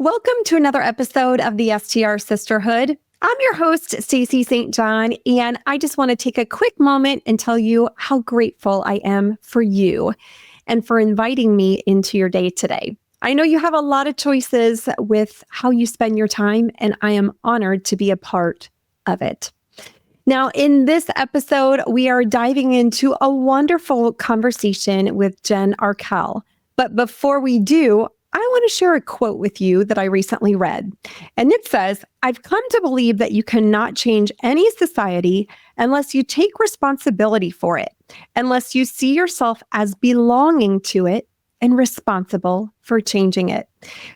Welcome to another episode of the STR Sisterhood. I'm your host, Stacey St. John, and I just want to take a quick moment and tell you how grateful I am for you and for inviting me into your day today. I know you have a lot of choices with how you spend your time, and I am honored to be a part of it. Now, in this episode, we are diving into a wonderful conversation with Jen Arel. But before we do, I want to share a quote with you that I recently read. And it says, "I've come to believe that you cannot change any society unless you take responsibility for it, unless you see yourself as belonging to it and responsible for changing it."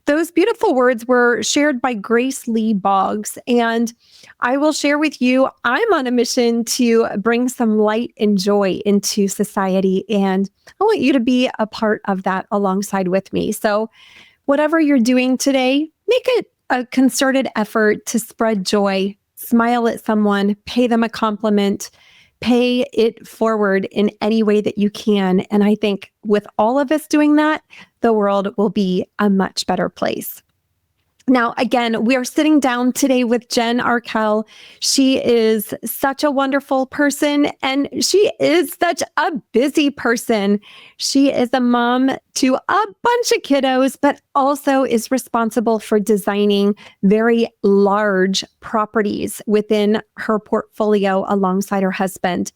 Those beautiful words were shared by Grace Lee Boggs, and I will share with you, I'm on a mission to bring some light and joy into society, and I want you to be a part of that alongside with me. So whatever you're doing today, make it a concerted effort to spread joy, smile at someone, pay them a compliment, pay it forward in any way that you can. And I think with all of us doing that, the world will be a much better place. Now, again, we are sitting down today with Jen Arel. She is such a wonderful person, and she is such a busy person. She is a mom to a bunch of kiddos, but also is responsible for designing very large properties within her portfolio alongside her husband.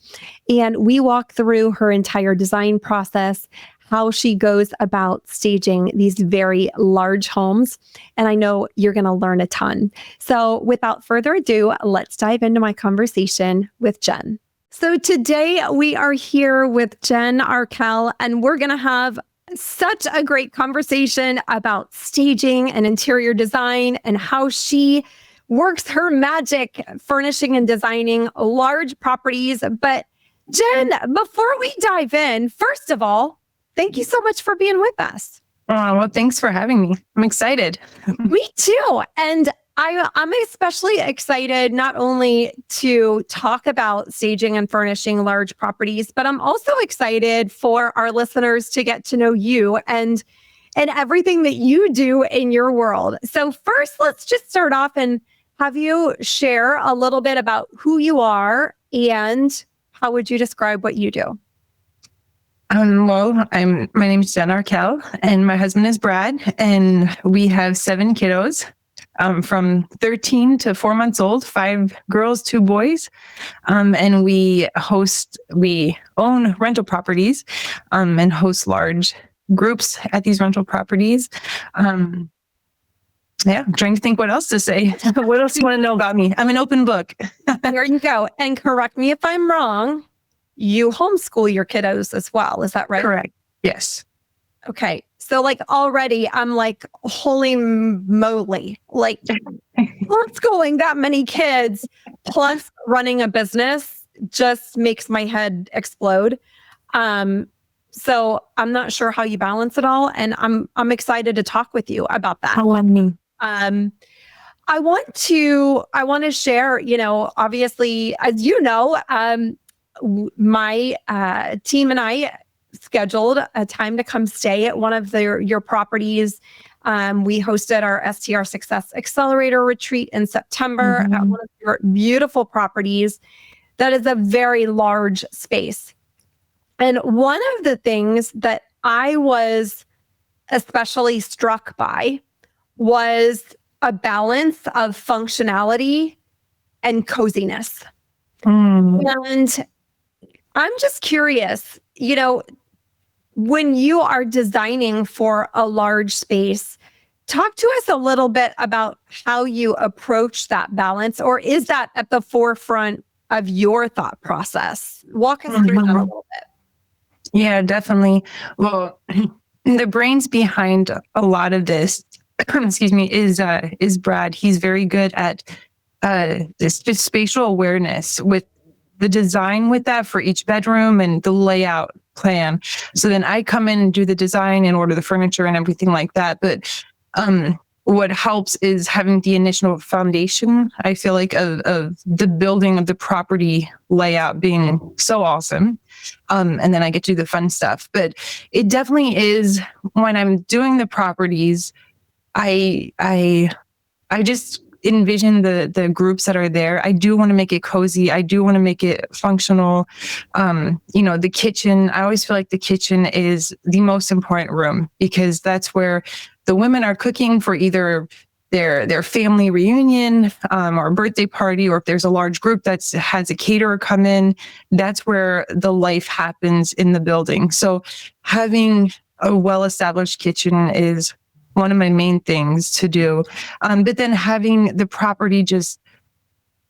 And we walk through her entire design process, how she goes about staging these very large homes. And I know you're going to learn a ton. So without further ado, let's dive into my conversation with Jen. So today we are here with Jen Arel, and we're going to have such a great conversation about staging and interior design and how she works her magic furnishing and designing large properties. But Jen, before we dive in, first of all, thank you so much for being with us. Well, thanks for having me. I'm excited. Me too. And I'm especially excited not only to talk about staging and furnishing large properties, but I'm also excited for our listeners to get to know you and everything that you do in your world. So first, let's just start off and have you share a little bit about who you are and how would you describe what you do? My name is Jen Arel, and my husband is Brad, and we have 7 kiddos, from 13 to 4 months old, 5 girls, 2 boys. And we own rental properties, and host large groups at these rental properties. I'm trying to think what else to say. What else do you want to know about me? I'm an open book. There you go. And correct me if I'm wrong. You homeschool your kiddos as well. Is that right? Correct. Yes. Okay. So already I'm holy moly, homeschooling that many kids plus running a business just makes my head explode. So I'm not sure how you balance it all. And I'm excited to talk with you about that. I want to share, obviously, as you know, my team and I scheduled a time to come stay at one of your properties. We hosted our STR Success Accelerator retreat in September at one of your beautiful properties. That is a very large space. And one of the things that I was especially struck by was a balance of functionality and coziness. And I'm just curious, when you are designing for a large space, talk to us a little bit about how you approach that balance, or is that at the forefront of your thought process? Walk us through that a little bit. Yeah, definitely. Well, the brains behind a lot of this, is Brad. He's very good at this just spatial awareness with the design with that for each bedroom and the layout plan. So then I come in and do the design and order the furniture and everything like that. But what helps is having the initial foundation, I feel like, of the building of the property layout being so awesome. And then I get to do the fun stuff. But it definitely is, when I'm doing the properties, I just envision the groups that are there. I do want to make it cozy. I do want to make it functional. The kitchen, I always feel like the kitchen is the most important room because that's where the women are cooking for either their family reunion or birthday party, or if there's a large group that has a caterer come in, that's where the life happens in the building. So having a well-established kitchen is one of my main things to do. But then having the property just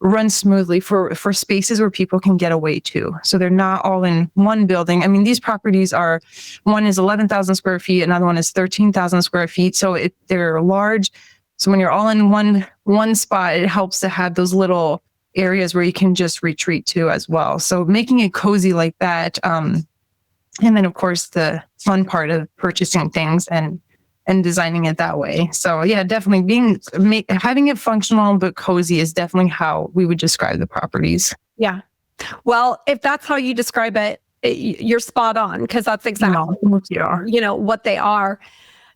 run smoothly for spaces where people can get away to. So they're not all in one building. I mean, these properties are, one is 11,000 square feet, another one is 13,000 square feet. So they're large. So when you're all in one spot, it helps to have those little areas where you can just retreat to as well. So making it cozy like that. And then of course the fun part of purchasing things and designing it that way. So yeah, definitely having it functional but cozy is definitely how we would describe the properties. Yeah. Well, if that's how you describe it, you're spot on, because that's exactly what they are.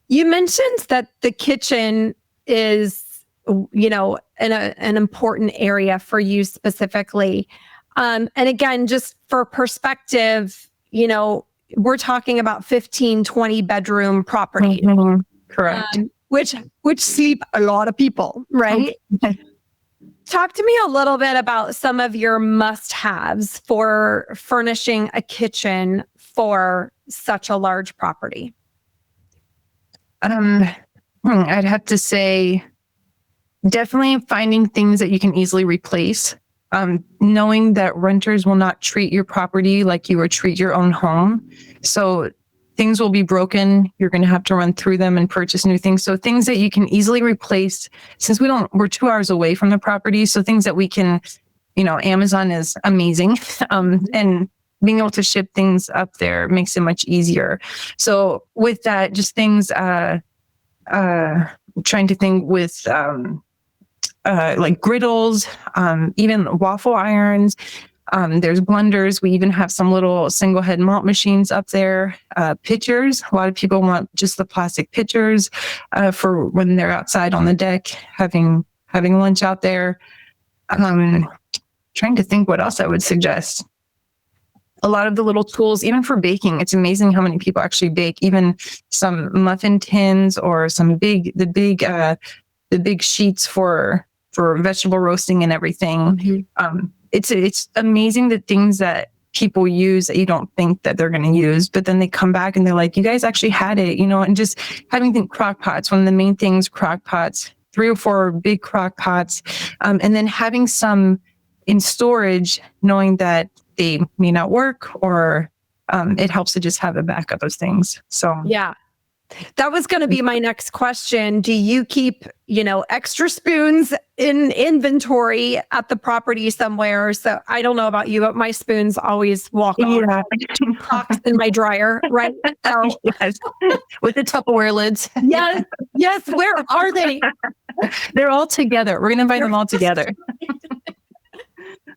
You mentioned that the kitchen is, an important area for you specifically. And again, just for perspective, we're talking about 15, 20 bedroom property. Mm-hmm. Correct. Which sleep a lot of people, right? Okay. Talk to me a little bit about some of your must-haves for furnishing a kitchen for such a large property. I'd have to say definitely finding things that you can easily replace. Knowing that renters will not treat your property like you would treat your own home. So things will be broken. You're going to have to run through them and purchase new things. So things that you can easily replace, since we're 2 hours away from the property. So things that we can, Amazon is amazing. And being able to ship things up there makes it much easier. So with that, just things, trying to think with, like griddles, even waffle irons. There's blenders. We even have some little single head malt machines up there. Pitchers. A lot of people want just the plastic pitchers for when they're outside on the deck having lunch out there. Trying to think what else I would suggest. A lot of the little tools, even for baking, it's amazing how many people actually bake. Even some muffin tins or the big sheets for vegetable roasting and everything. Mm-hmm. It's amazing the things that people use that you don't think that they're going to use, but then they come back and they're like, you guys actually had it, and just having the crock pots, one of the main things, crock pots, 3 or 4 big crock pots, and then having some in storage, knowing that they may not work, or it helps to just have a backup of things. So yeah. That was going to be my next question. Do you keep, extra spoons in inventory at the property somewhere? So I don't know about you, but my spoons always walk off box in my dryer, right? So, yes. With the Tupperware lids. Yes. Where are they? They're all together. We're going to invite them all together.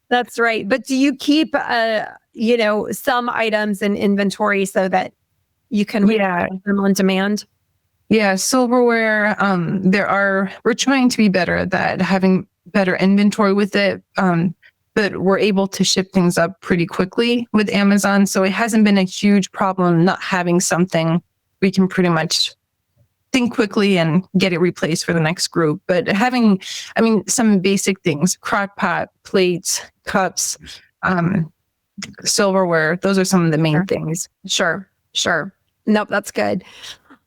That's right. But do you keep, some items in inventory so that you can replace them on demand? Yeah, silverware. We're trying to be better at that, having better inventory with it. But we're able to ship things up pretty quickly with Amazon. So it hasn't been a huge problem not having something. We can pretty much think quickly and get it replaced for the next group. But having, some basic things, crock pot, plates, cups, silverware, those are some of the main things. Sure. Nope, that's good.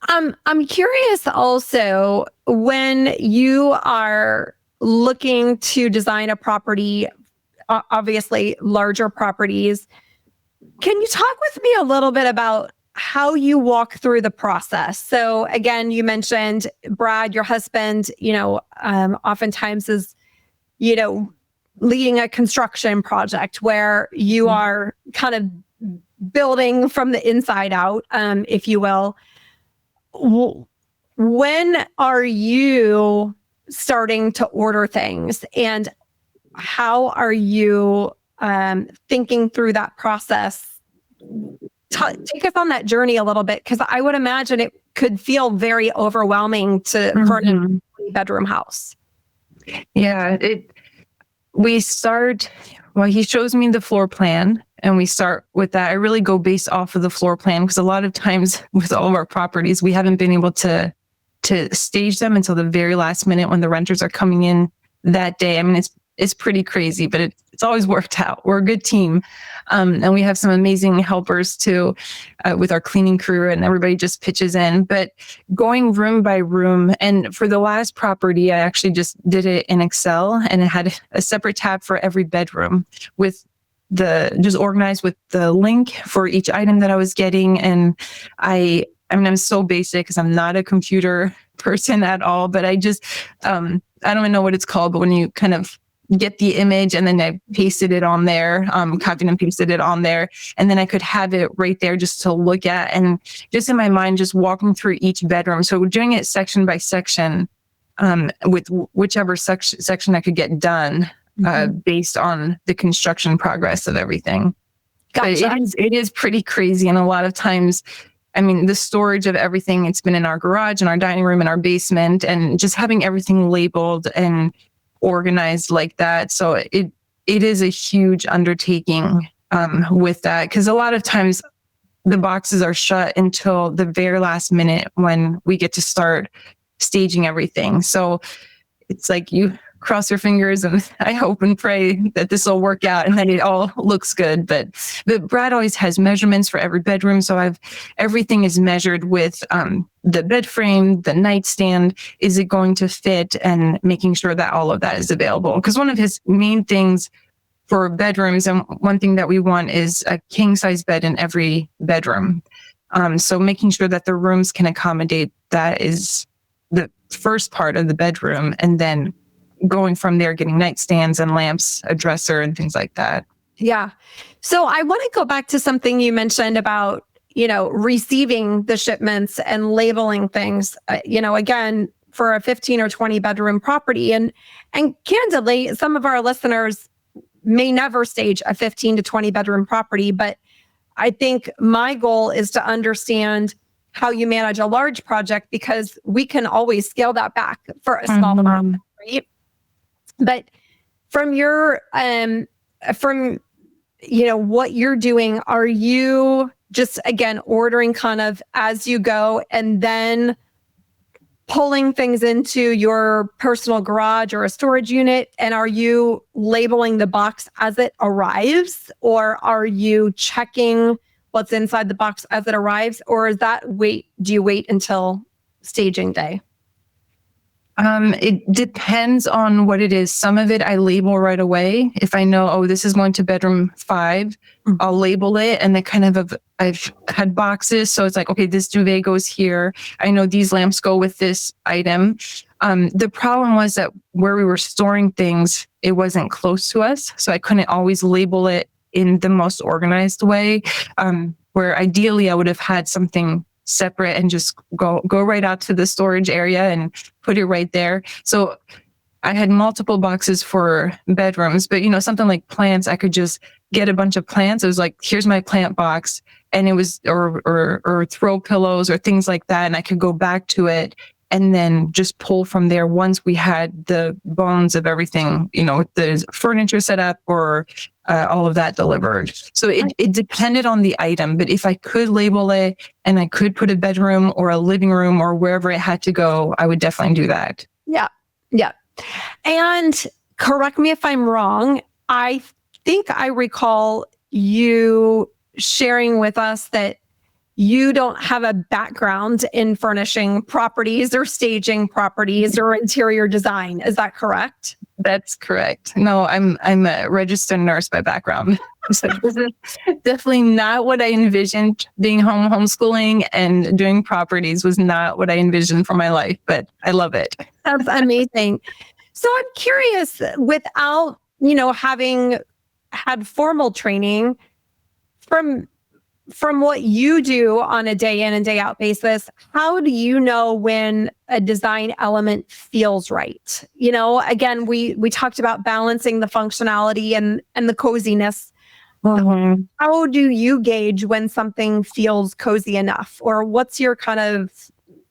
I'm curious also, when you are looking to design a property, obviously larger properties, can you talk with me a little bit about how you walk through the process? So again, you mentioned Brad, your husband, oftentimes is, leading a construction project where you are kind of building from the inside out, if you will. When are you starting to order things, and how are you thinking through that process? Take us on that journey a little bit, because I would imagine it could feel very overwhelming to furnish a 3-bedroom house. Yeah, he shows me the floor plan and we start with that. I really go based off of the floor plan because a lot of times with all of our properties, we haven't been able to stage them until the very last minute when the renters are coming in that day. I mean, it's pretty crazy, but it's always worked out. We're a good team. And we have some amazing helpers too, with our cleaning crew, and everybody just pitches in. But going room by room, and for the last property, I actually just did it in Excel, and it had a separate tab for every bedroom with just organized with the link for each item that I was getting. And I mean, I'm so basic because I'm not a computer person at all, but I just, I don't even know what it's called, but when you kind of get the image and then I pasted it on there, copied and pasted it on there, and then I could have it right there just to look at, and just in my mind, just walking through each bedroom. So doing it section by section, with whichever section I could get done, based on the construction progress of everything. Gotcha. But it is pretty crazy. And a lot of times, I mean, the storage of everything, it's been in our garage, in our dining room, in our basement, and just having everything labeled and organized like that. So it is a huge undertaking with that, because a lot of times the boxes are shut until the very last minute when we get to start staging everything. So it's like you cross your fingers and I hope and pray that this will work out and that it all looks good. But Brad always has measurements for every bedroom. So everything is measured with the bed frame, the nightstand. Is it going to fit? And making sure that all of that is available. Because one of his main things for bedrooms, and one thing that we want, is a king size bed in every bedroom. So making sure that the rooms can accommodate that is the first part of the bedroom. And then going from there, getting nightstands and lamps, a dresser and things like that. Yeah. So I want to go back to something you mentioned about, receiving the shipments and labeling things, again, for a 15 or 20 bedroom property. And candidly, some of our listeners may never stage a 15 to 20 bedroom property, but I think my goal is to understand how you manage a large project, because we can always scale that back for a small amount, right? But from your, what you're doing, are you just, again, ordering kind of as you go and then pulling things into your personal garage or a storage unit? And are you labeling the box as it arrives, or are you checking what's inside the box as it arrives? Or do you wait until staging day? It depends on what it is. Some of it I label right away. If I know, this is going to bedroom 5, I'll label it. And then I've had boxes. So it's like, okay, this duvet goes here. I know these lamps go with this item. The problem was that where we were storing things, it wasn't close to us. So I couldn't always label it in the most organized way, where ideally I would have had something separate and just go right out to the storage area and put it right there. So I had multiple boxes for bedrooms, but something like plants, I could just get a bunch of plants. It was like, here's my plant box, and it was or throw pillows or things like that, and I could go back to it and then just pull from there once we had the bones of everything, the furniture set up or all of that delivered. So it depended on the item, but if I could label it and I could put a bedroom or a living room or wherever it had to go, I would definitely do that. Yeah. Yeah. And correct me if I'm wrong, I think I recall you sharing with us that you don't have a background in furnishing properties or staging properties or interior design. Is that correct? That's correct. No, I'm a registered nurse by background. So this is definitely not what I envisioned. Being homeschooling and doing properties was not what I envisioned for my life, but I love it. That's amazing. So I'm curious, without, having had formal training, from what you do on a day in and day out basis, how do you know when a design element feels right? Again, we talked about balancing the functionality and the coziness. How do you gauge when something feels cozy enough? Or what's your kind of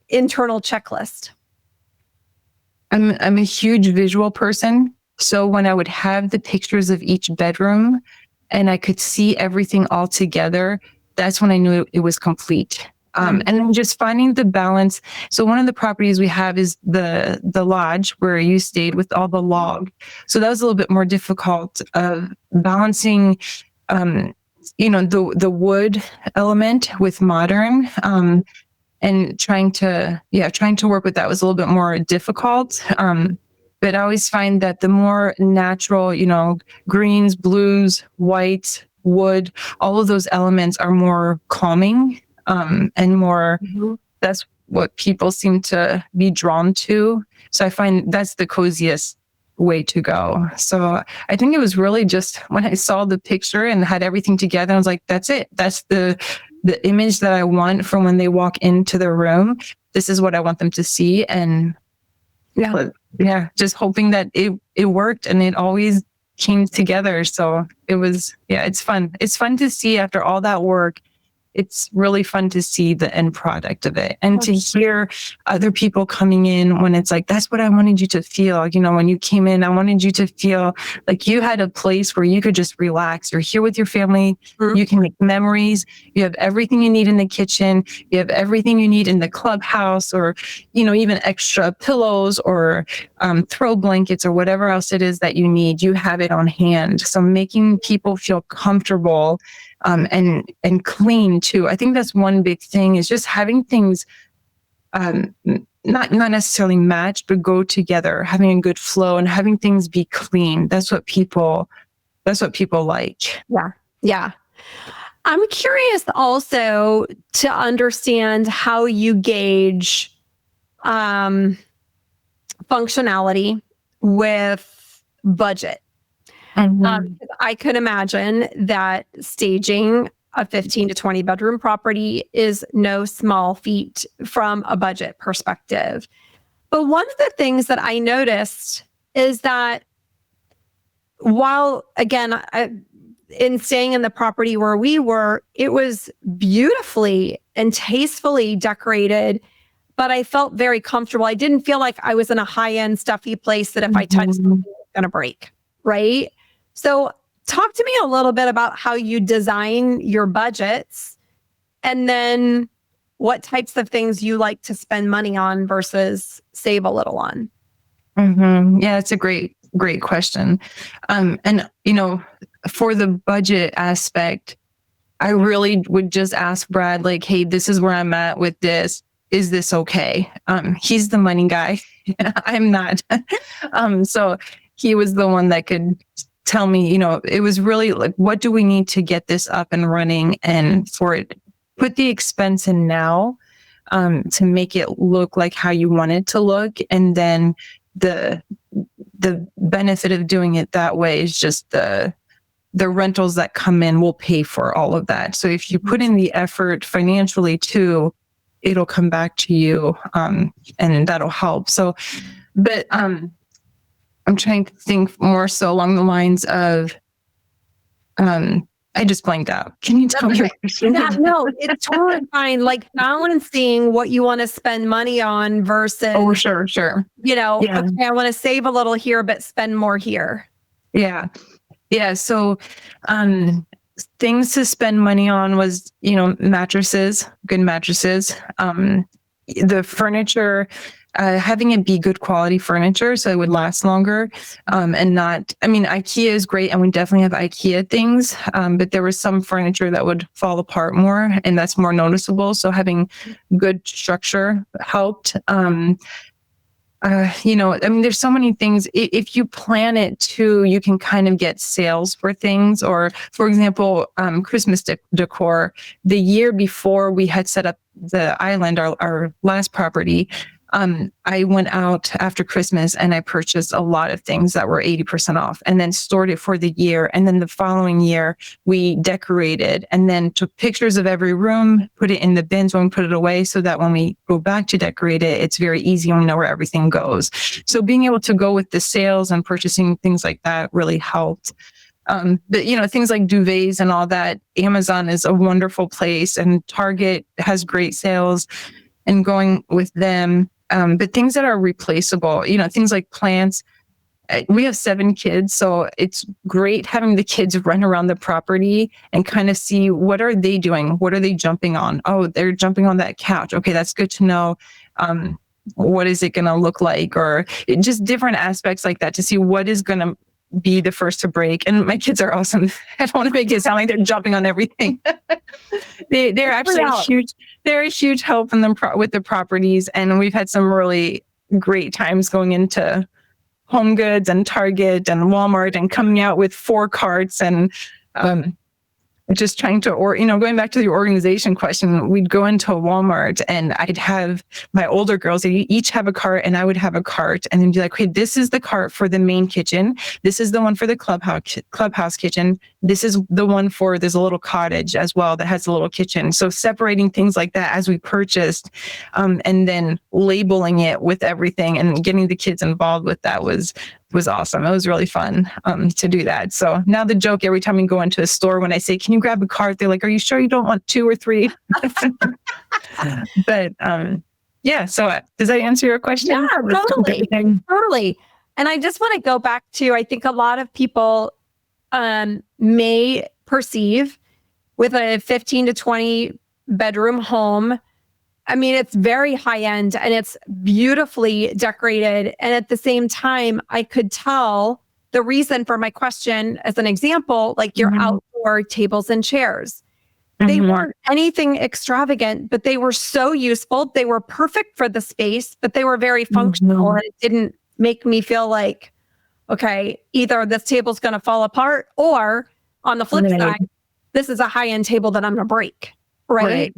internal checklist? I'm a huge visual person. So when I would have the pictures of each bedroom and I could see everything all together, that's when I knew it was complete. And then just finding the balance. So one of the properties we have is the lodge where you stayed with all the log. So that was a little bit more difficult of balancing, the wood element with modern. And trying to work with that was a little bit more difficult. But I always find that the more natural, greens, blues, whites, wood, all of those elements are more calming, and more, that's what people seem to be drawn to. So I find that's the coziest way to go. So I think it was really just when I saw the picture and had everything together, I was like, that's it. That's the image that I want from when they walk into the room. This is what I want them to see. And just hoping that it worked and it always came together. So it was, it's fun. It's fun to see after all that work. It's really fun to see the end product of it and to hear other people coming in when it's like, that's what I wanted you to feel. When you came in, I wanted you to feel like you had a place where you could just relax. You're here with your family. You can make memories. You have everything you need in the kitchen. You have everything you need in the clubhouse, or, even extra pillows or throw blankets or whatever else it is that you need. You have it on hand. So making people feel comfortable and clean too. I think that's one big thing, is just having things not necessarily match, but go together, having a good flow and having things be clean. That's what people like. Yeah. I'm curious also to understand how you gauge functionality with budget. I could imagine that staging a 15 to 20 bedroom property is no small feat from a budget perspective. But one of the things that I noticed is that while, again, in staying in the property where we were, it was beautifully and tastefully decorated, but I felt very comfortable. I didn't feel like I was in a high-end stuffy place that if I touched something, it was going to break, right? So talk to me a little bit about how you design your budgets, and then what types of things you like to spend money on versus save a little on. Yeah, it's a great question. And for the budget aspect, I really would just ask Brad, like, hey, this is where I'm at with this. Is this okay? He's the money guy. I'm not. So he was the one that could tell me, it was really like, what do we need to get this up and running, and for it, put the expense in now, to make it look like how you want it to look. And then the benefit of doing it that way is just the rentals that come in will pay for all of that. So if you put in the effort financially too, it'll come back to you, and that'll help. So, but I'm trying to think more so along the lines of, I just blanked out. Can you tell me your question? No, it's totally fine. Like balancing what you want to spend money on versus, sure. okay, I want to save a little here, but spend more here. Yeah. So, things to spend money on was, mattresses, good mattresses, the furniture, having it be good quality furniture so it would last longer, and not, IKEA is great and we definitely have IKEA things, but there was some furniture that would fall apart more and that's more noticeable. So having good structure helped. There's so many things. If you plan it too, you can kind of get sales for things. Or, for example, Christmas decor. The year before we had set up the island, our last property, I went out after Christmas and I purchased a lot of things that were 80% off and then stored it for the year. And then the following year we decorated and then took pictures of every room, put it in the bins when we put it away so that when we go back to decorate it, it's very easy and we know where everything goes. So being able to go with the sales and purchasing things like that really helped. But things like duvets and all that, Amazon is a wonderful place and Target has great sales. and going with them. But things that are replaceable, things like plants. We have 7 kids, so it's great having the kids run around the property and kind of see what are they doing? What are they jumping on? Oh, they're jumping on that couch. Okay, that's good to know. What is it going to look like? Or just different aspects like that to see what is going to be the first to break. And my kids are awesome. I don't want to make it sound like they're jumping on everything. They're actually they're a huge help in with the properties. And we've had some really great times going into Home Goods and Target and Walmart and coming out with 4 carts and just trying to, going back to the organization question, we'd go into Walmart and I'd have my older girls, they each have a cart and I would have a cart and then be like, okay, this is the cart for the main kitchen. This is the one for the clubhouse kitchen. This is the one for, there's a little cottage as well that has a little kitchen. So separating things like that as we purchased, and then labeling it with everything and getting the kids involved with that was awesome. It was really fun to do that. So now the joke every time we go into a store, when I say, can you grab a cart? They're like, are you sure you don't want 2 or 3? But yeah, so does that answer your question? Yeah, totally. Totally. And I just want to go back to, I think a lot of people may perceive with a 15 to 20 bedroom home, I mean, it's very high end and it's beautifully decorated. And at the same time, I could tell the reason for my question as an example, like your outdoor tables and chairs. They weren't anything extravagant, but they were so useful. They were perfect for the space, but they were very functional. And it didn't make me feel like, okay, either this table's going to fall apart or on the flip side, this is a high-end table that I'm going to break. Right.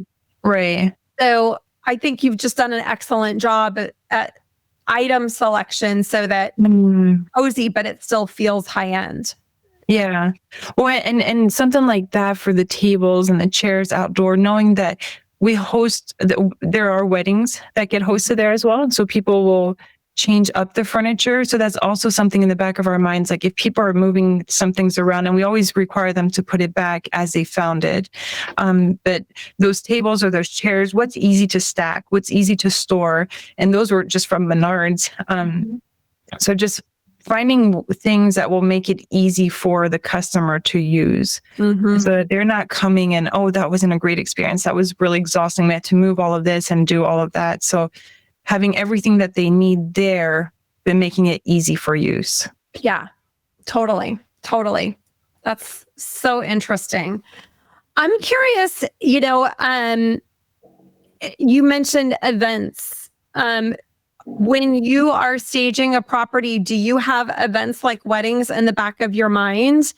So I think you've just done an excellent job at item selection so that cozy, but it still feels high end. Yeah. Well, and something like that for the tables and the chairs outdoor, knowing that we host, there are weddings that get hosted there as well. And so people will change up the furniture. So that's also something in the back of our minds. Like if people are moving some things around, and we always require them to put it back as they found it. But those tables or those chairs, what's easy to stack, what's easy to store. And those were just from Menards. So just finding things that will make it easy for the customer to use. So that they're not coming and, oh, that wasn't a great experience. That was really exhausting. We had to move all of this and do all of that. So having everything that they need there, but making it easy for use. Yeah, totally. That's so interesting. I'm curious, you mentioned events. When you are staging a property, do you have events like weddings in the back of your mind?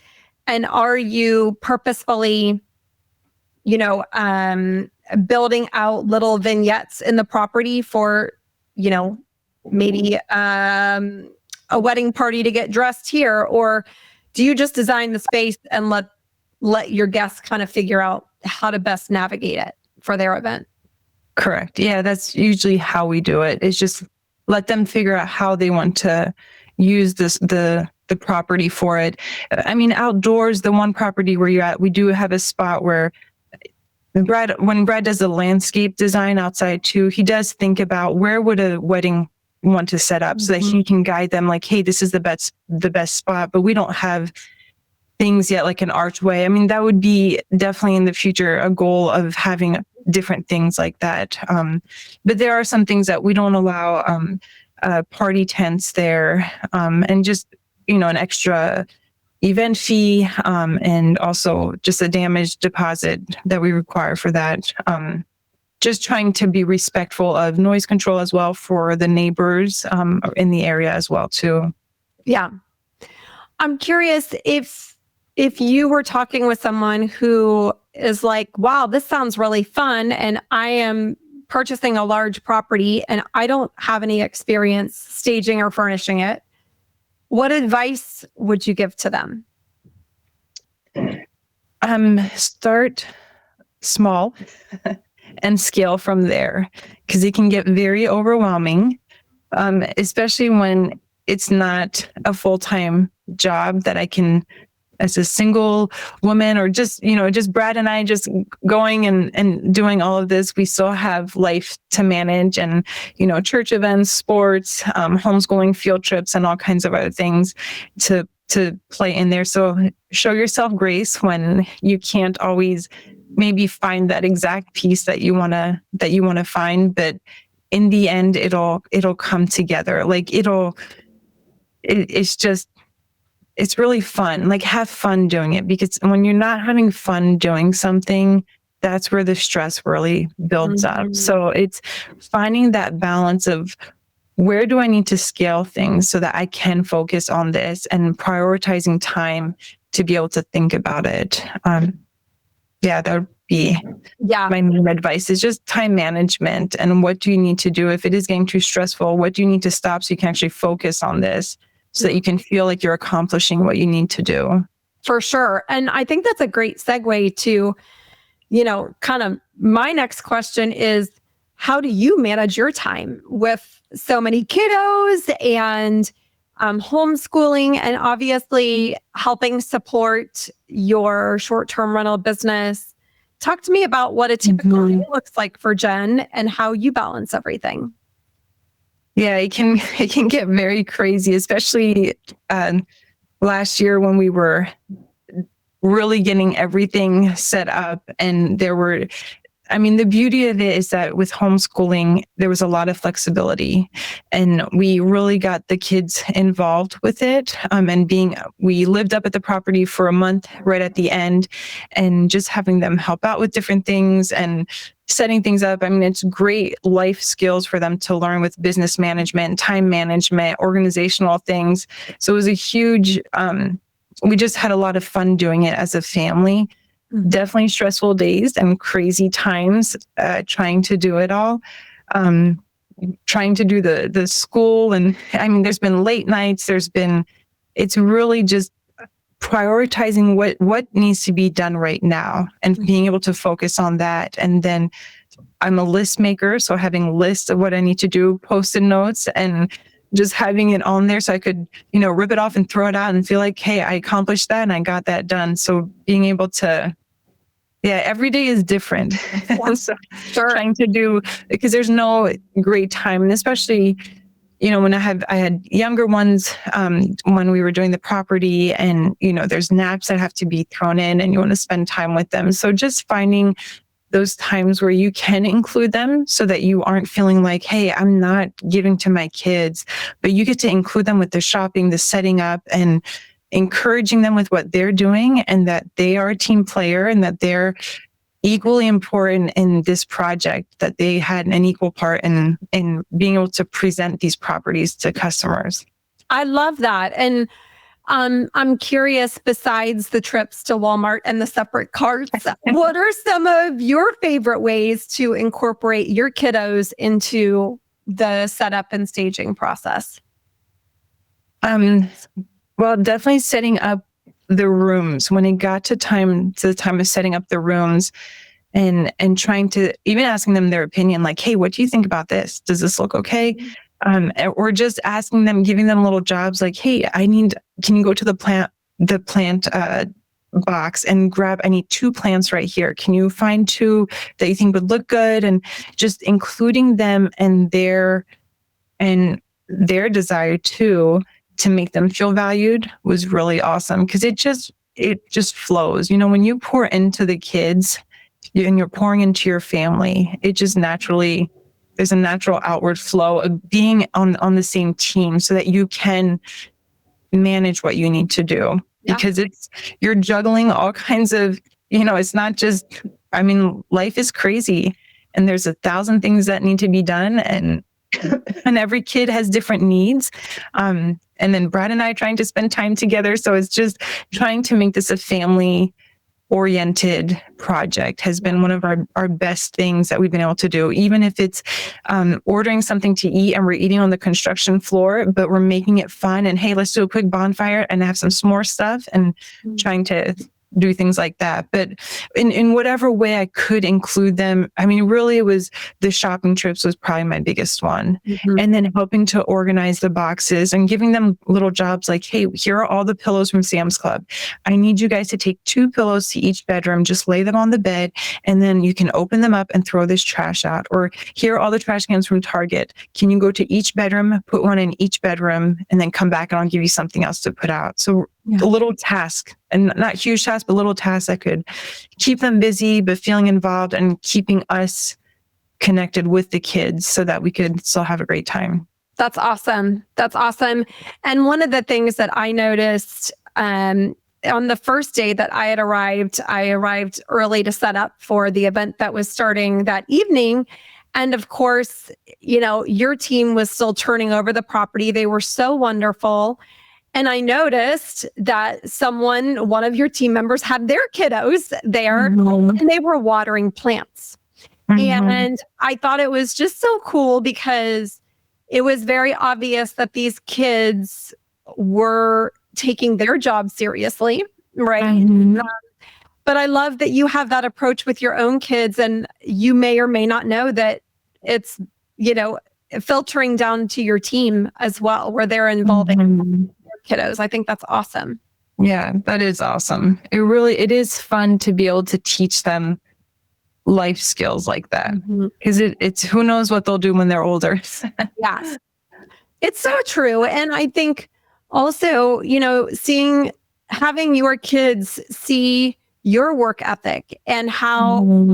And are you purposefully, building out little vignettes in the property for, maybe a wedding party to get dressed here? Or do you just design the space and let your guests kind of figure out how to best navigate it for their event? Correct. Yeah, that's usually how we do it. It's just let them figure out how they want to use the property for it. I mean, outdoors, the one property where you're at, we do have a spot where when Brad does the landscape design outside too, he does think about where would a wedding want to set up so that he can guide them like, hey, this is the best spot, but we don't have things yet like an archway. I mean, that would be definitely in the future a goal of having different things like that. But there are some things that we don't allow, party tents there, and just, an extra event fee, and also just a damage deposit that we require for that. Just trying to be respectful of noise control as well for the neighbors in the area as well too. Yeah. I'm curious if you were talking with someone who is like, wow, this sounds really fun, and I am purchasing a large property and I don't have any experience staging or furnishing it, what advice would you give to them? Start small and scale from there, because it can get very overwhelming, especially when it's not a full-time job that I can as a single woman, or just, just Brad and I just going and doing all of this, we still have life to manage, and, church events, sports, homeschooling, field trips, and all kinds of other things to play in there. So show yourself grace when you can't always maybe find that exact piece that you want to find, but in the end, it'll come together. Like it's really fun. Like, have fun doing it, because when you're not having fun doing something, that's where the stress really builds up. So it's finding that balance of, where do I need to scale things so that I can focus on this, and prioritizing time to be able to think about it. That would be my main advice, is just time management. And what do you need to do if it is getting too stressful? What do you need to stop so you can actually focus on this, so that you can feel like you're accomplishing what you need to do? For sure. And I think that's a great segue to, kind of my next question is, how do you manage your time with so many kiddos and homeschooling, and obviously helping support your short-term rental business? Talk to me about what a typical day looks like for Jen and how you balance everything. Yeah, it can get very crazy, especially last year when we were really getting everything set up, and the beauty of it is that with homeschooling, there was a lot of flexibility, and we really got the kids involved with it. We lived up at the property for a month right at the end, and just having them help out with different things and setting things up. It's great life skills for them to learn with business management, time management, organizational things. So it was a huge, we just had a lot of fun doing it as a family. Definitely stressful days and crazy times trying to do it all. Trying to do the school, and there's been late nights. It's really just prioritizing what needs to be done right now, and being able to focus on that. And then I'm a list maker, so having lists of what I need to do, Post-it notes, and just having it on there so I could, rip it off and throw it out and feel like, hey, I accomplished that and I got that done. So being able to, every day is different. So trying to do, because there's no great time. And especially, when I had younger ones, when we were doing the property, and, there's naps that have to be thrown in, and you want to spend time with them. So just finding those times where you can include them, so that you aren't feeling like, hey, I'm not giving to my kids, but you get to include them with the shopping, the setting up, and encouraging them with what they're doing, and that they are a team player, and that they're equally important in this project, that they had an equal part in being able to present these properties to customers. I love that. And I'm curious, besides the trips to Walmart and the separate carts, what are some of your favorite ways to incorporate your kiddos into the setup and staging process? Well, definitely setting up the rooms. When it got to the time of setting up the rooms, and trying to, even asking them their opinion, like, hey, what do you think about this? Does this look okay? Or just asking them, giving them little jobs, like, hey, can you go to the plant box and I need 2 plants right here. Can you find 2 that you think would look good? And just including them and their desire to make them feel valued was really awesome, because it just flows. When you pour into the kids and you're pouring into your family, it just naturally, there's a natural outward flow of being on the same team, so that you can manage what you need to do. Because you're juggling all kinds of, it's not just, life is crazy, and there's 1,000 things that need to be done, and every kid has different needs. And then Brad and I trying to spend time together. So it's just trying to make this a family oriented project has been one of our best things that we've been able to do. Even if it's ordering something to eat and we're eating on the construction floor, but we're making it fun, and hey, let's do a quick bonfire and have some s'more stuff, and trying to do things like that. But in whatever way I could include them, I mean, really it was the shopping trips was probably my biggest one. Mhm. And then helping to organize the boxes and giving them little jobs like, hey, here are all the pillows from Sam's Club. I need you guys to take 2 pillows to each bedroom, just lay them on the bed, and then you can open them up and throw this trash out. Or here are all the trash cans from Target. Can you go to each bedroom, put one in each bedroom, and then come back and I'll give you something else to put out. So a little task, and not huge tasks, but little tasks that could keep them busy, but feeling involved and keeping us connected with the kids so that we could still have a great time. That's awesome. That's awesome. And one of the things that I noticed on the first day that I arrived early to set up for the event that was starting that evening. And of course, your team was still turning over the property. They were so wonderful. And I noticed that one of your team members had their kiddos there and they were watering plants. And I thought it was just so cool because it was very obvious that these kids were taking their job seriously, right? But I love that you have that approach with your own kids, and you may or may not know that it's, filtering down to your team as well, where they're involving their kiddos. I think that's awesome. Yeah, that is awesome. It is fun to be able to teach them life skills like that, because it's who knows what they'll do when they're older. Yes, it's so true. And I think also, having your kids see your work ethic and how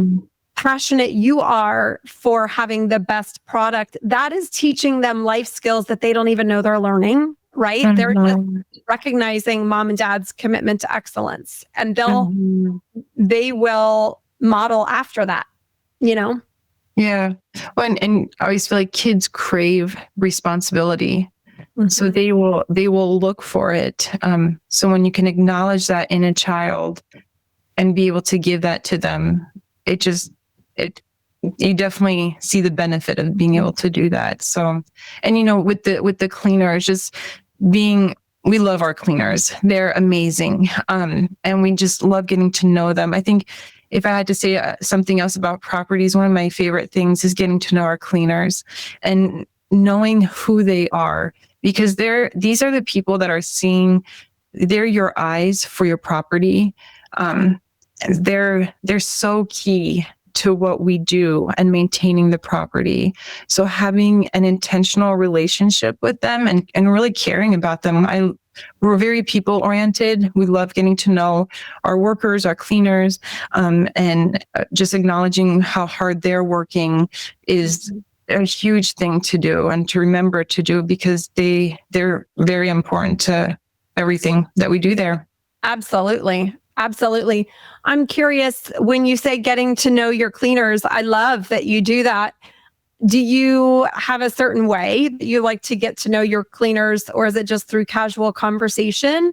passionate you are for having the best product, that is teaching them life skills that they don't even know they're learning, right? They're just recognizing mom and dad's commitment to excellence, and they will model after that, Yeah. Well, and I always feel like kids crave responsibility. So they will look for it. So when you can acknowledge that in a child and be able to give that to them, you definitely see the benefit of being able to do that. So, and with the cleaners, just we love our cleaners. They're amazing. And we just love getting to know them. I think if I had to say something else about properties, one of my favorite things is getting to know our cleaners and knowing who they are, because these are the people that are they're your eyes for your property. They're so key to what we do and maintaining the property. So having an intentional relationship with them and really caring about them. We're very people oriented. We love getting to know our workers, our cleaners, and just acknowledging how hard they're working is a huge thing to do and to remember to do, because they're very important to everything that we do there. Absolutely. Absolutely. I'm curious, when you say getting to know your cleaners, I love that you do that. Do you have a certain way that you like to get to know your cleaners, or is it just through casual conversation?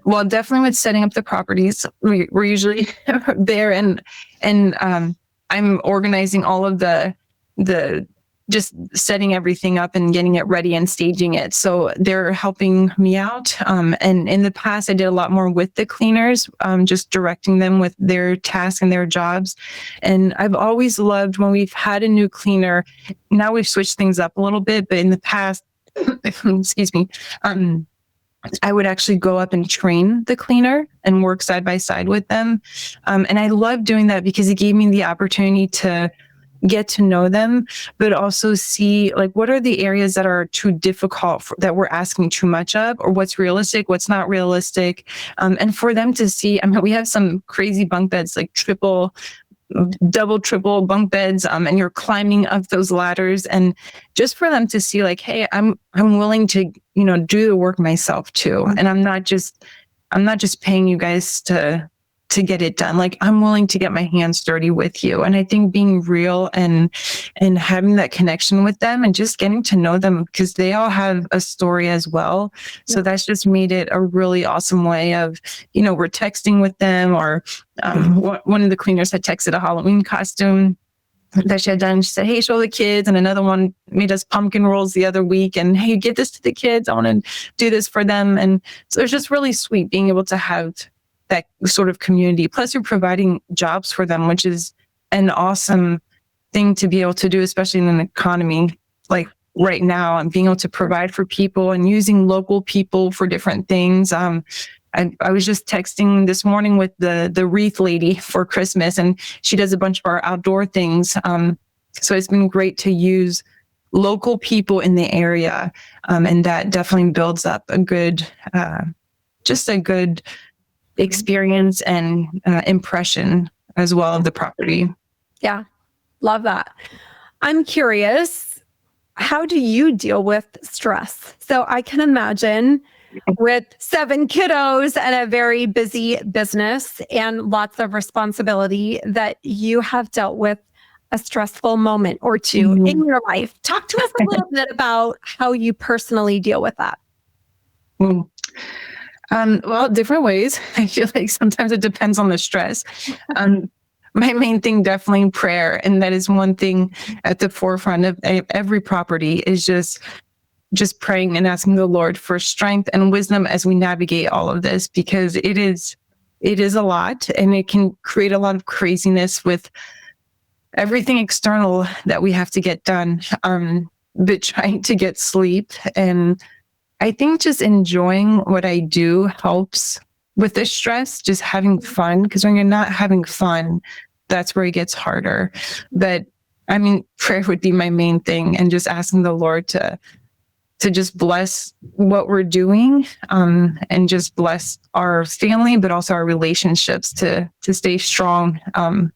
Well, definitely with setting up the properties, we're usually there, and I'm organizing all of the just setting everything up and getting it ready and staging it. So they're helping me out. And in the past, I did a lot more with the cleaners, just directing them with their tasks and their jobs. And I've always loved when we've had a new cleaner. Now we've switched things up a little bit, but in the past, excuse me, I would actually go up and train the cleaner and work side by side with them. And I love doing that because it gave me the opportunity to get to know them, but also see what are the areas that are too difficult that we're asking too much of, or what's realistic, what's not realistic. And for them to see, we have some crazy bunk beds, like double, triple bunk beds, and you're climbing up those ladders, and just for them to see hey, I'm willing to, do the work myself too. And I'm not just paying you guys to get it done. I'm willing to get my hands dirty with you. And I think being real and having that connection with them and just getting to know them, because they all have a story as well. So that's just made it a really awesome way of, we're texting with them, or one of the cleaners had texted a Halloween costume that she had done. She said, hey, show the kids. And another one made us pumpkin rolls the other week. And hey, get this to the kids. I want to do this for them. And so it's just really sweet being able to have that sort of community. Plus, you're providing jobs for them, which is an awesome thing to be able to do, especially in an economy like right now, and being able to provide for people and using local people for different things. I was just texting this morning with the wreath lady for Christmas, and she does a bunch of our outdoor things. So it's been great to use local people in the area, and that definitely builds up a good, just a good experience and impression as well of the property. Yeah, love that. I'm curious, how do you deal with stress? So I can imagine with 7 kiddos and a very busy business and lots of responsibility that you have dealt with a stressful moment or two in your life. Talk to us a little bit about how you personally deal with that. Well, different ways. I feel like sometimes it depends on the stress. My main thing, definitely prayer. And that is one thing at the forefront of every property, is just praying and asking the Lord for strength and wisdom as we navigate all of this, because it is a lot, and it can create a lot of craziness with everything external that we have to get done, but trying to get sleep. And I think just enjoying what I do helps with the stress, just having fun, because when you're not having fun, that's where it gets harder. But I mean, prayer would be my main thing, and just asking the Lord to just bless what we're doing, and just bless our family, but also our relationships to stay strong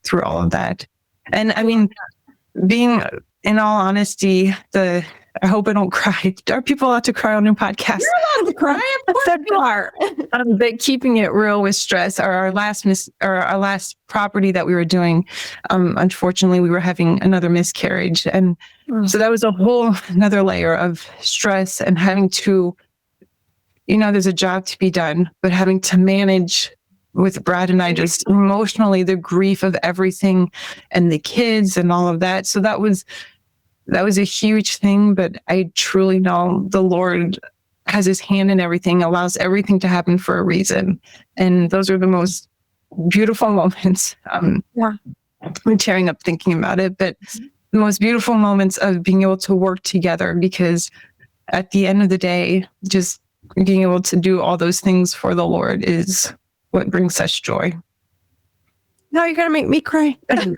through all of that. And I mean, being, in all honesty, I hope I don't cry. Are people allowed to cry on your podcast? You're allowed to cry. Of course you are. But keeping it real with stress. Our last property that we were doing, unfortunately, we were having another miscarriage, and so that was a whole another layer of stress, and having to, there's a job to be done, but having to manage with Brad and I, just emotionally, the grief of everything and the kids and all of that. So that was a huge thing, but I truly know the Lord has his hand in everything, allows everything to happen for a reason. And those are the most beautiful moments. I'm tearing up thinking about it, but the most beautiful moments of being able to work together, because at the end of the day, just being able to do all those things for the Lord is what brings such joy. Now you're going to make me cry. Good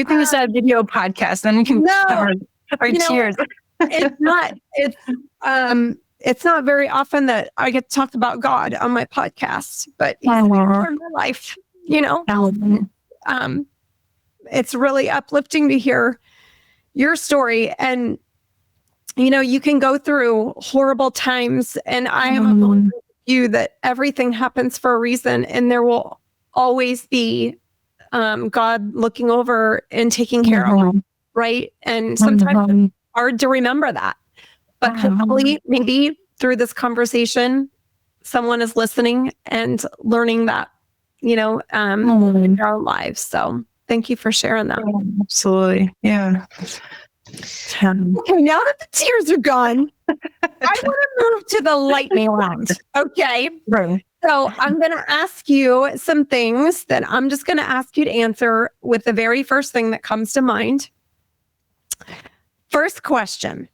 thing it's a video podcast. Then we can our tears. It's not very often that I get to talk about God on my podcast, but he's in my life, it's really uplifting to hear your story. And, you can go through horrible times, and I am a believer with you that everything happens for a reason, and there will always be God looking over and taking care of them, right? And sometimes it's hard to remember that. But hopefully, maybe through this conversation, someone is listening and learning that, in their own lives. So thank you for sharing that. Absolutely. Yeah. Okay, now that the tears are gone, I want to move to the lightning round. Okay. Right. So I'm going to ask you some things that I'm just going to ask you to answer with the very first thing that comes to mind. First question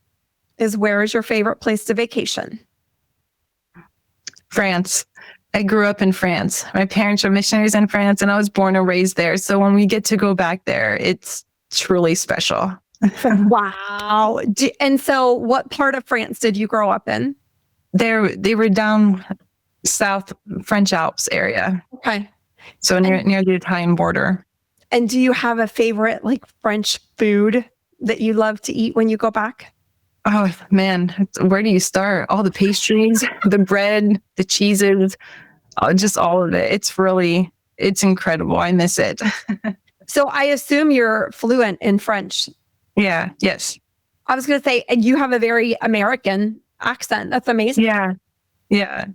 is, where is your favorite place to vacation? France. I grew up in France. My parents are missionaries in France, and I was born and raised there. So when we get to go back there, it's truly special. Wow. And so what part of France did you grow up in? They were down south French Alps area. Okay. So near the Italian border. And do you have a favorite French food that you love to eat when you go back? Oh man, where do you start? All the pastries, the bread, the cheeses, just all of it. It's incredible. I miss it. So I assume you're fluent in French. Yeah. Yes. I was going to say, and you have a very American accent. That's amazing. Yeah.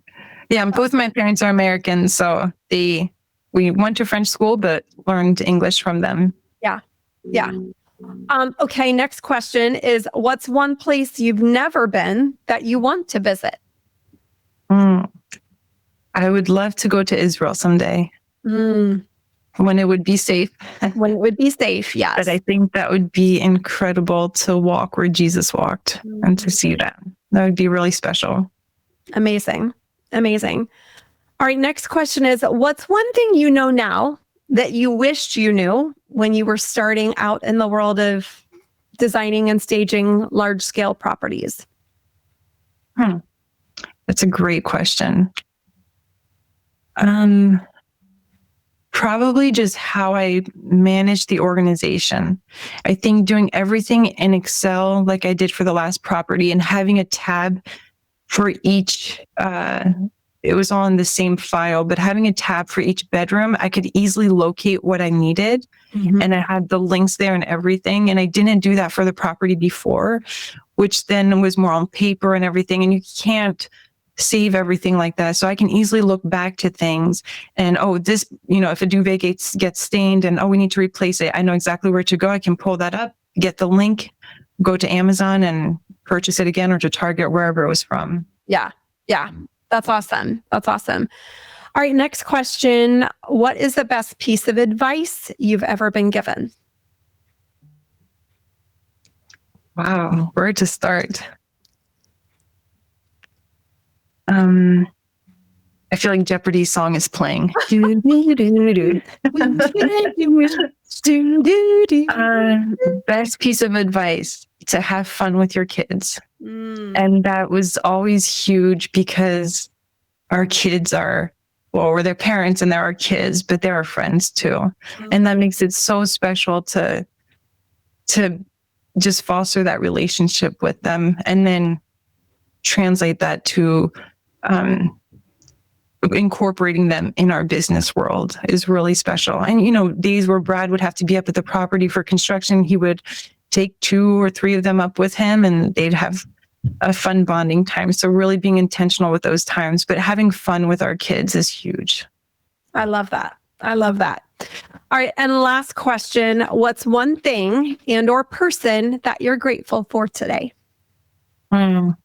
Both my parents are American, so we went to French school, but learned English from them. Yeah. Okay. Next question is, what's one place you've never been that you want to visit? I would love to go to Israel someday Mm, when it would be safe. when it would be safe, yes. But I think that would be incredible to walk where Jesus walked and to see that. That would be really special. Amazing. Amazing. All right, next question is, what's one thing you know now that you wished you knew when you were starting out in the world of designing and staging large-scale properties? That's a great question. Probably just how I manage the organization. I think doing everything in Excel like I did for the last property and having a tab for each, it was all in the same file, but having a tab for each bedroom, I could easily locate what I needed. And I had the links there and everything. And I didn't do that for the property before, which then was more on paper and everything. And you can't save everything like that. So I can easily look back to things and, oh, this, if a duvet gets stained and, oh, we need to replace it. I know exactly where to go. I can pull that up, get the link, go to Amazon and purchase it again, or to Target, wherever it was from. Yeah. That's awesome. That's awesome. All right, next question. What is the best piece of advice you've ever been given? Wow, where to start? I feel like Jeopardy's song is playing. Best piece of advice: to have fun with your kids. And that was always huge because our kids we're their parents and they're our kids, but they're our friends too. And that makes it so special to just foster that relationship with them and then translate that to incorporating them in our business world is really special. And, days where Brad would have to be up at the property for construction, he would take 2 or 3 of them up with him and they'd have a fun bonding time. So really being intentional with those times, but having fun with our kids is huge. I love that. All right. And last question. What's one thing and or person that you're grateful for today? Brad.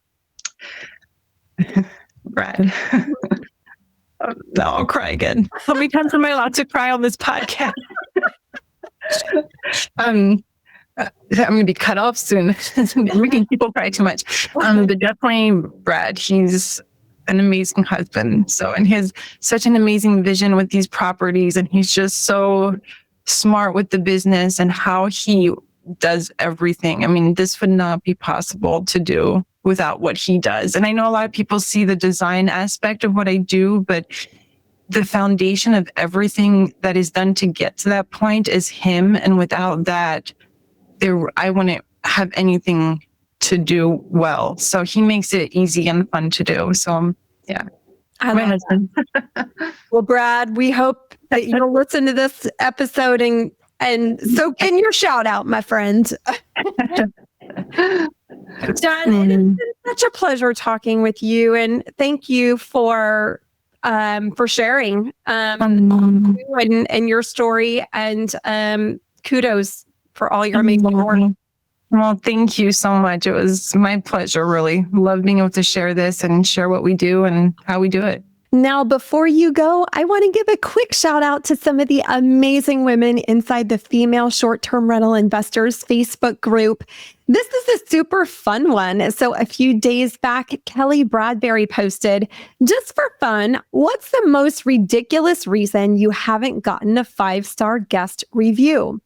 No, I'll cry again. How many times am I allowed to cry on this podcast? I'm going to be cut off soon. Making people cry too much. But definitely Brad. He's an amazing husband. And he has such an amazing vision with these properties. And he's just so smart with the business and how he does everything. I mean, this would not be possible to do without what he does. And I know a lot of people see the design aspect of what I do, but the foundation of everything that is done to get to that point is him. And without that, I wouldn't have anything to do well. So he makes it easy and fun to do. So yeah. My husband. Well, Brad, we hope that you'll listen to this episode and soak in your shout out, my friend. Jen, it has been such a pleasure talking with you, and thank you for sharing you and your story, and kudos for all your amazing work. Well, thank you so much. It was my pleasure, really. Love being able to share this and share what we do and how we do it. Now, before you go, I want to give a quick shout out to some of the amazing women inside the Female Short-Term Rental Investors Facebook group. This is a super fun one. So a few days back, Kelly Bradbury posted, just for fun, what's the most ridiculous reason you haven't gotten a 5-star guest review?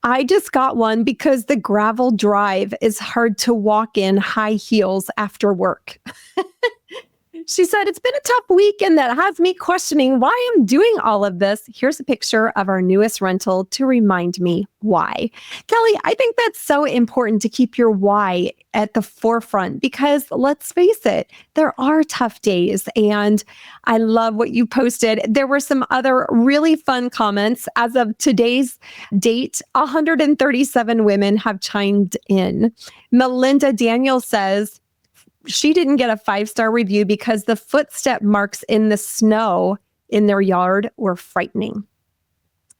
I just got one because the gravel drive is hard to walk in high heels after work. She said, it's been a tough week and that has me questioning why I'm doing all of this. Here's a picture of our newest rental to remind me why. Kelly, I think that's so important to keep your why at the forefront because let's face it, there are tough days. And I love what you posted. There were some other really fun comments. As of today's date, 137 women have chimed in. Melinda Daniel says, she didn't get a 5-star review because the footstep marks in the snow in their yard were frightening.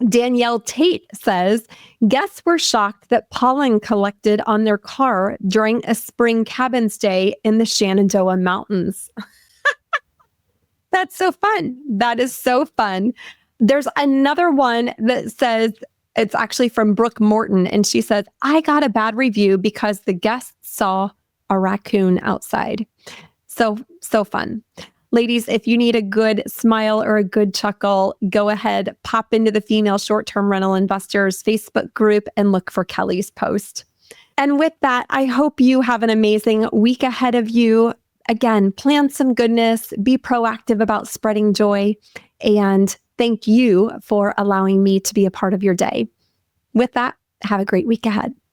Danielle Tate says, guests were shocked that pollen collected on their car during a spring cabin stay in the Shenandoah Mountains. That's so fun. That is so fun. There's another one that says, it's actually from Brooke Morton. And she says, I got a bad review because the guests saw a raccoon outside. So fun. Ladies, if you need a good smile or a good chuckle, go ahead, pop into the Female Short-Term Rental Investors Facebook group and look for Kelly's post. And with that, I hope you have an amazing week ahead of you. Again, plan some goodness, be proactive about spreading joy, and thank you for allowing me to be a part of your day. With that, have a great week ahead.